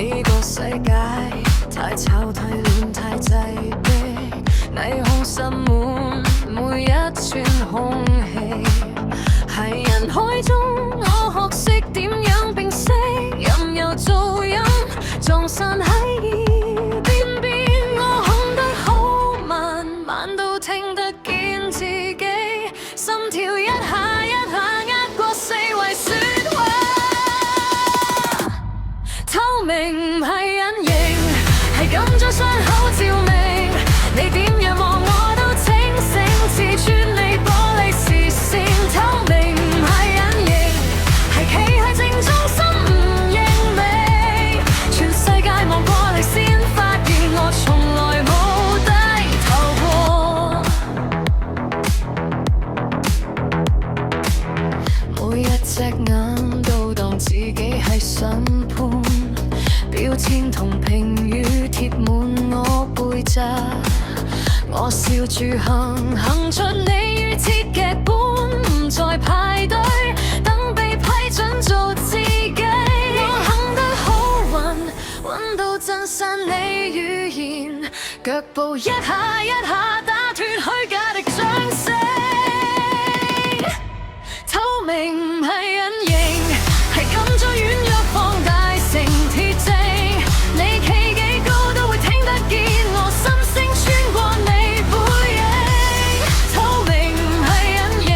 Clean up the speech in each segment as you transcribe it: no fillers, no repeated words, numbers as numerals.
呢個世界太吵太亂太擠迫，霓虹滲滿每一寸空氣。喺人海中，我學識點樣平息，任由噪音撞散喺耳邊邊。我控得好慢，慢到聽得見自己心跳一下一下，壓過四圍説話。透明唔係隱形，係咁將傷口照明。你點樣望我都清醒，刺穿你玻璃視線。透明唔係隱形，係企喺正中心唔認命。全世界望過嚟先發現我從來冇低頭過。每一隻眼都當自己係審判，標籤同評語貼滿我背脊。我笑住行出你預設劇本，唔再排隊等被批准做自己。我行得好穩到震散你語言，腳步一下一下打斷虛假的掌聲。透明唔係隱形，係咁將軟弱放大成鐵證。你企幾高都會聽得見我心聲穿過你背影。透明唔係隱形，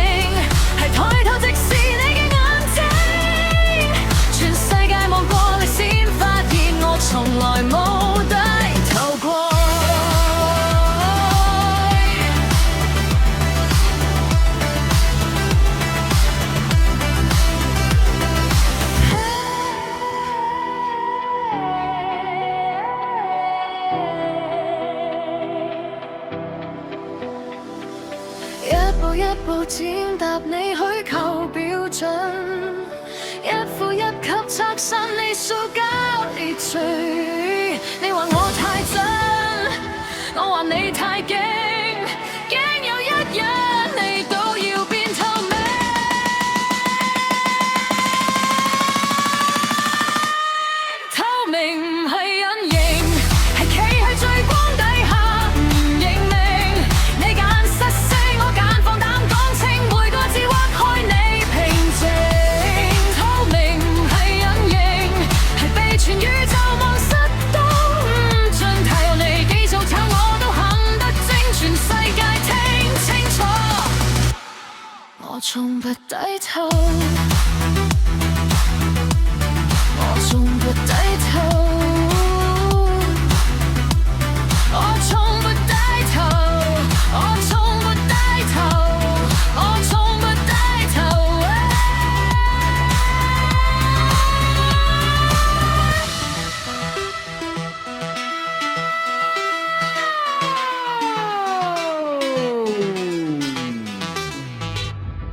係抬頭直視你嘅眼睛。全世界望過嚟先發現我從來冇低頭過。一步一步踐踏你虛構標準，一呼一吸拆散你塑膠秩序。你話我太真，我話你太勁，驚有一日你都要變透明。透明唔係隱形，係企喺最光底下唔認命。你揀失聲，我揀放膽講清，每個字劃開你平靜。透明唔係隱形，係被全宇宙望失都唔盡頭。你幾早炒我都肯得精，全世界聽清楚，我從不低頭。